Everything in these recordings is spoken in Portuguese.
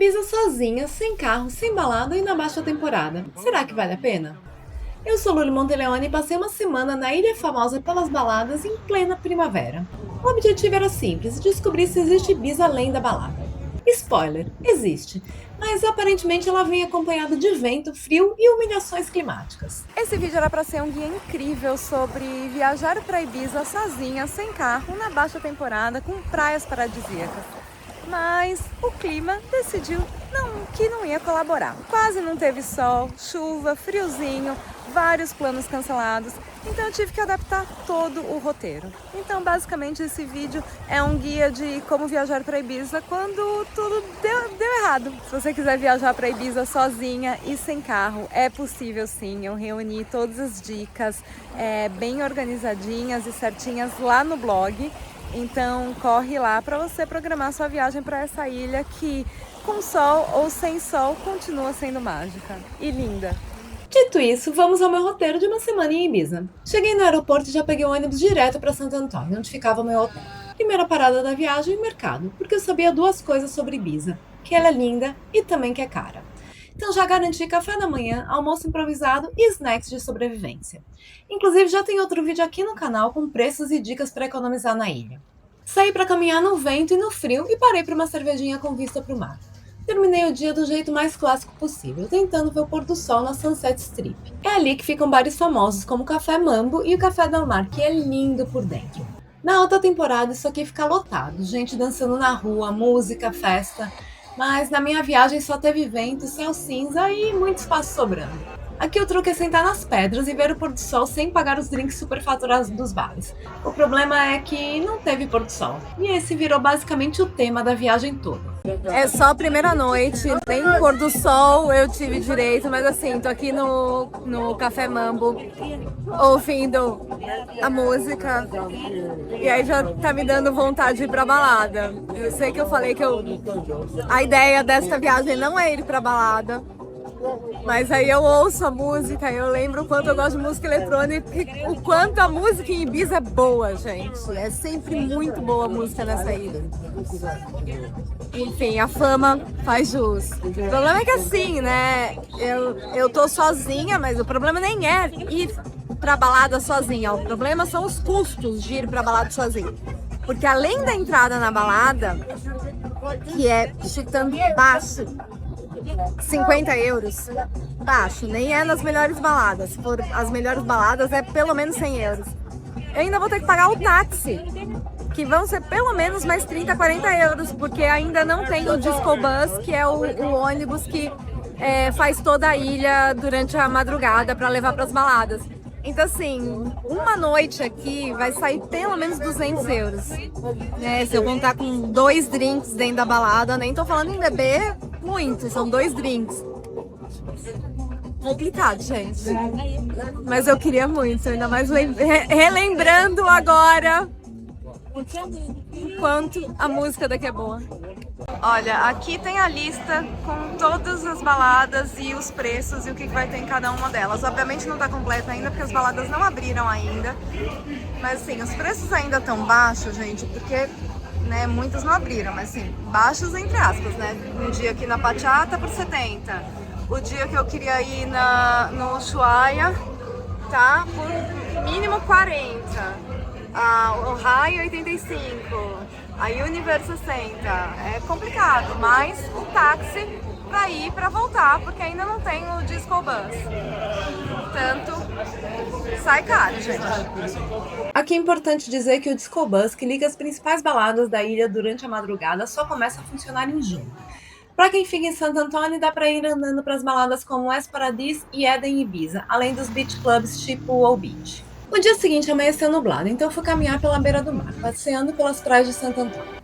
Ibiza sozinha, sem carro, sem balada e na baixa temporada. Será que vale a pena? Eu sou Luli Monteleone e passei uma semana na ilha famosa pelas baladas em plena primavera. O objetivo era simples, descobrir se existe Ibiza além da balada. Spoiler, existe, mas aparentemente ela vem acompanhada de vento, frio e humilhações climáticas. Esse vídeo era para ser um guia incrível sobre viajar para Ibiza sozinha, sem carro, na baixa temporada, com praias paradisíacas. Mas o clima decidiu que não ia colaborar. Quase não teve sol, chuva, friozinho, vários planos cancelados. Então eu tive que adaptar todo o roteiro. Então basicamente esse vídeo é um guia de como viajar para Ibiza quando tudo deu errado. Se você quiser viajar para Ibiza sozinha e sem carro, é possível sim. Eu reuni todas as dicas bem organizadinhas e certinhas lá no blog. Então corre lá para você programar sua viagem para essa ilha que, com sol ou sem sol, continua sendo mágica e linda. Dito isso, vamos ao meu roteiro de uma semana em Ibiza. Cheguei no aeroporto e já peguei o ônibus direto para Santo Antônio, onde ficava o meu hotel. Primeira parada da viagem, mercado, porque eu sabia duas coisas sobre Ibiza, que ela é linda e também que é cara. Então já garanti café da manhã, almoço improvisado e snacks de sobrevivência. Inclusive já tem outro vídeo aqui no canal com preços e dicas para economizar na ilha. Saí para caminhar no vento e no frio e parei para uma cervejinha com vista para o mar. Terminei o dia do jeito mais clássico possível, tentando ver o pôr do sol na Sunset Strip. É ali que ficam bares famosos como o Café Mambo e o Café Del Mar, que é lindo por dentro. Na alta temporada isso aqui fica lotado, gente dançando na rua, música, festa. Mas na minha viagem só teve vento, céu cinza e muito espaço sobrando. Aqui o truque é sentar nas pedras e ver o pôr do sol sem pagar os drinks superfaturados dos bares. O problema é que não teve pôr do sol, e esse virou basicamente o tema da viagem toda. É só a primeira noite, nem pôr do sol eu tive direito, mas assim, tô aqui no Café Mambo, ouvindo a música, e aí já tá me dando vontade de ir pra balada. Eu sei que eu falei que a ideia desta viagem não é ir pra balada, mas aí eu ouço a música e eu lembro o quanto eu gosto de música eletrônica e o quanto a música em Ibiza é boa, gente. É sempre muito boa a música nessa ilha. Enfim, a fama faz jus. O problema é que assim, né, eu tô sozinha, mas o problema nem é ir pra balada sozinha. O problema são os custos de ir pra balada sozinha. Porque além da entrada na balada, que é chutando baixo, 50 euros, baixo, nem é nas melhores baladas. Se for as melhores baladas, é pelo menos 100 euros. Eu ainda vou ter que pagar o táxi, que vão ser pelo menos mais 30, 40 euros, porque ainda não tem o Disco Bus, que é o ônibus que faz toda a ilha durante a madrugada para levar para as baladas. Então, assim, uma noite aqui vai sair pelo menos 200 euros. Se eu contar com 2 drinks dentro da balada, nem tô falando em beber muito, são 2 drinks. Complicado, gente. Mas eu queria muito, ainda mais relembrando agora o quanto a música daqui é boa. Olha, aqui tem a lista com todas as baladas e os preços e o que vai ter em cada uma delas. Obviamente não tá completa ainda porque as baladas não abriram ainda. Mas assim, os preços ainda estão baixos, gente, porque muitas não abriram, mas assim, baixos entre aspas, né? Um dia aqui na Pachata por 70. O dia que eu queria ir no Ushuaia tá por mínimo 40. O Rai 85, a Universe 60. É complicado, mas o táxi para ir para voltar, porque ainda não tem o Disco Bus. Portanto, sai caro, gente. Aqui é importante dizer que o Disco Bus, que liga as principais baladas da ilha durante a madrugada, só começa a funcionar em junho. Para quem fica em Santo Antônio, dá para ir andando para as baladas como Es Paradis e Eden Ibiza, além dos beach clubs tipo O Beach. No dia seguinte amanheceu nublado, então eu fui caminhar pela beira do mar, passeando pelas praias de Santo Antônio.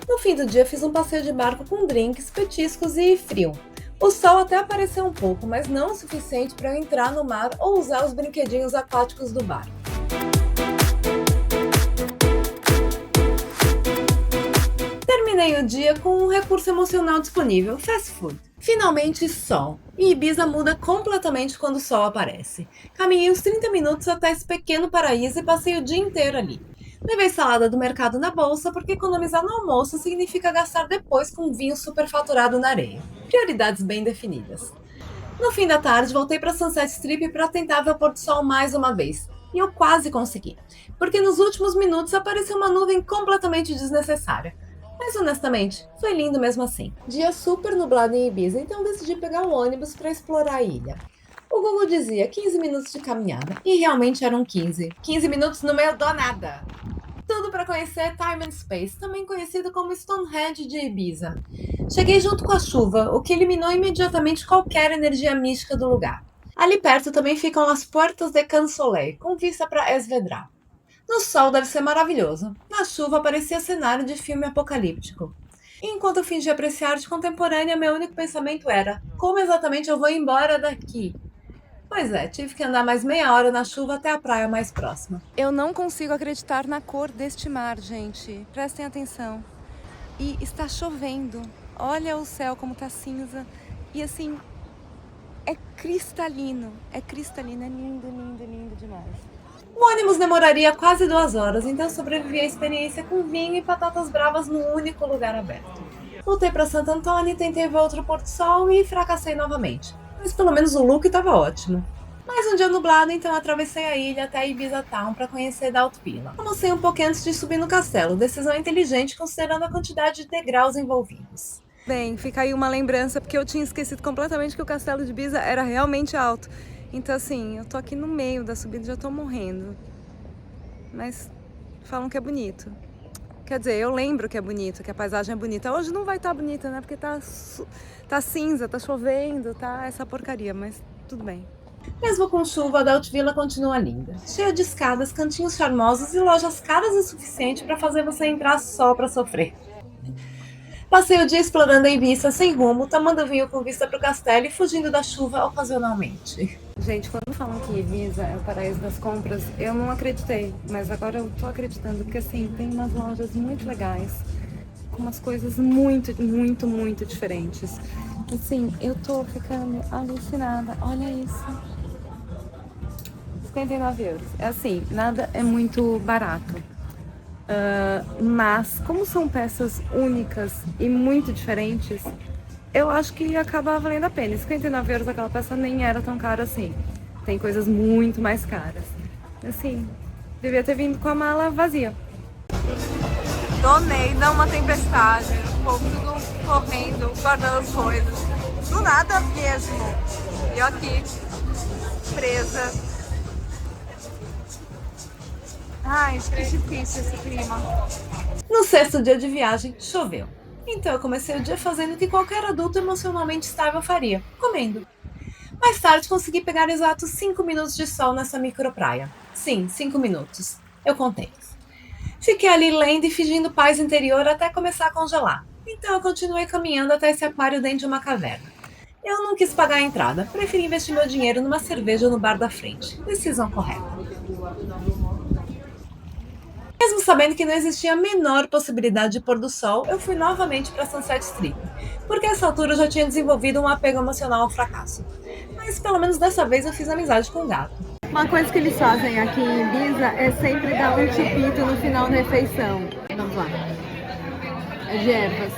No fim do dia fiz um passeio de barco com drinks, petiscos e frio. O sol até apareceu um pouco, mas não o suficiente para eu entrar no mar ou usar os brinquedinhos aquáticos do barco. Terminei o dia com um recurso emocional disponível, fast food. Finalmente sol. E Ibiza muda completamente quando o sol aparece. Caminhei uns 30 minutos até esse pequeno paraíso e passei o dia inteiro ali. Levei salada do mercado na bolsa porque economizar no almoço significa gastar depois com vinho superfaturado na areia. Prioridades bem definidas. No fim da tarde, voltei para Sunset Strip para tentar ver o pôr do sol mais uma vez. E eu quase consegui, porque nos últimos minutos apareceu uma nuvem completamente desnecessária. Mas honestamente, foi lindo mesmo assim. Dia super nublado em Ibiza, então decidi pegar um ônibus para explorar a ilha. O Google dizia 15 minutos de caminhada, e realmente eram 15. 15 minutos no meio do nada. Tudo para conhecer Time and Space, também conhecido como Stonehenge de Ibiza. Cheguei junto com a chuva, o que eliminou imediatamente qualquer energia mística do lugar. Ali perto também ficam as Puertas de Can Soleil, com vista para Esvedra. No sol deve ser maravilhoso, na chuva parecia cenário de filme apocalíptico. E enquanto eu fingia apreciar arte contemporânea, meu único pensamento era: como exatamente eu vou embora daqui? Pois é, tive que andar mais meia hora na chuva até a praia mais próxima. Eu não consigo acreditar na cor deste mar, gente. Prestem atenção. E está chovendo. Olha o céu como tá cinza. E assim, é cristalino. É cristalino, é lindo, lindo, lindo demais. O ônibus demoraria quase 2 horas, então sobrevivi à experiência com vinho e batatas bravas no único lugar aberto. Voltei para Santo Antônio, tentei ver outro pôr do sol e fracassei novamente. Mas pelo menos o look estava ótimo. Mais um dia nublado, então atravessei a ilha até Ibiza Town para conhecer Dallt Villa. Almocei um pouquinho antes de subir no castelo, decisão inteligente considerando a quantidade de degraus envolvidos. Bem, fica aí uma lembrança, porque eu tinha esquecido completamente que o castelo de Ibiza era realmente alto. Então assim, eu tô aqui no meio da subida e já tô morrendo. Mas falam que é bonito. Quer dizer, eu lembro que é bonito, que a paisagem é bonita. Hoje não vai estar bonita, né? Porque tá cinza, tá chovendo, tá essa porcaria, mas tudo bem. Mesmo com chuva, a Dallt Villa continua linda. Cheia de escadas, cantinhos charmosos e lojas caras o suficiente para fazer você entrar só para sofrer. Passei o dia explorando a Ibiza sem rumo, tomando vinho com vista para o castelo e fugindo da chuva ocasionalmente. Gente, quando falam que Ibiza é o paraíso das compras, eu não acreditei, mas agora eu tô acreditando, porque assim, tem umas lojas muito legais, com umas coisas muito, muito, muito diferentes. Assim, eu tô ficando alucinada, olha isso. 59 euros. É assim, nada é muito barato. Mas, como são peças únicas e muito diferentes, eu acho que acaba valendo a pena. 59 euros aquela peça nem era tão cara assim. Tem coisas muito mais caras. Assim, devia ter vindo com a mala vazia. Donei, dá uma tempestade. O povo tudo correndo, guardando as coisas. Do nada mesmo. E eu aqui, presa. Ai, que difícil esse clima. No sexto dia de viagem, choveu. Então eu comecei o dia fazendo o que qualquer adulto emocionalmente estável faria, comendo. Mais tarde consegui pegar exatos 5 minutos de sol nessa micropraia. Sim, 5 minutos. Eu contei. Fiquei ali lendo e fingindo paz interior até começar a congelar. Então eu continuei caminhando até esse aquário dentro de uma caverna. Eu não quis pagar a entrada, preferi investir meu dinheiro numa cerveja no bar da frente. Decisão correta. Mesmo sabendo que não existia a menor possibilidade de pôr do sol, eu fui novamente para Sunset Strip, porque a essa altura eu já tinha desenvolvido um apego emocional ao fracasso. Mas pelo menos dessa vez eu fiz amizade com o gato. Uma coisa que eles fazem aqui em Ibiza é sempre dar um chupito no final da refeição. Vamos lá. É de ervas.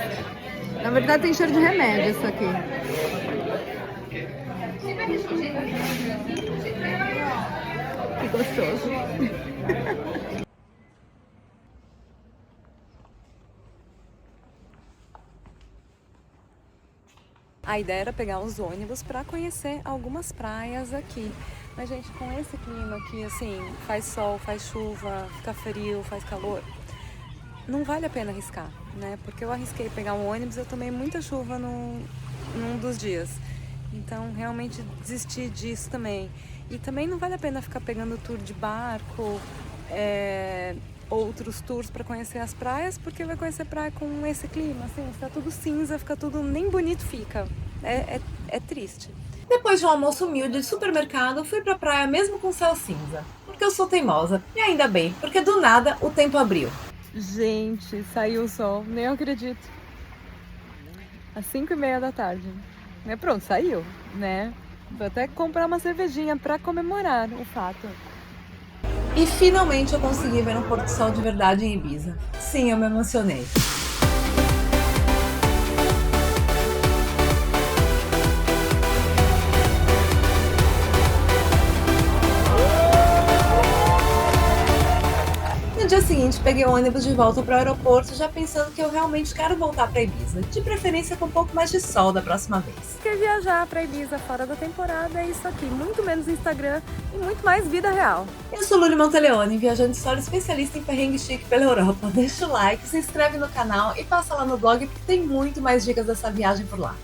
Na verdade tem cheiro de remédio isso aqui. Que gostoso. A ideia era pegar os ônibus para conhecer algumas praias aqui. Mas, gente, com esse clima aqui, assim, faz sol, faz chuva, fica frio, faz calor, não vale a pena arriscar, né? Porque eu arrisquei pegar um ônibus, eu tomei muita chuva num dos dias. Então, realmente desisti disso também. E também não vale a pena ficar pegando tour de barco, outros tours para conhecer as praias, porque vai conhecer praia com esse clima, assim, fica tudo cinza, fica tudo, nem bonito fica. É triste. Depois de um almoço humilde de supermercado, fui pra praia mesmo com céu cinza. Porque eu sou teimosa. E ainda bem, porque do nada o tempo abriu. Gente, saiu o sol, nem eu acredito. Às 5:30 da tarde. Pronto, saiu, né? Vou até comprar uma cervejinha pra comemorar o fato. E finalmente eu consegui ver um pôr do sol de verdade em Ibiza. Sim, eu me emocionei. No dia seguinte, peguei o ônibus de volta para o aeroporto, já pensando que eu realmente quero voltar para Ibiza, de preferência com um pouco mais de sol da próxima vez. Porque viajar pra Ibiza fora da temporada é isso aqui, muito menos Instagram e muito mais vida real. Eu sou Luli Monteleone, viajante solo especialista em perrengue chique pela Europa. Deixa o like, se inscreve no canal e passa lá no blog porque tem muito mais dicas dessa viagem por lá.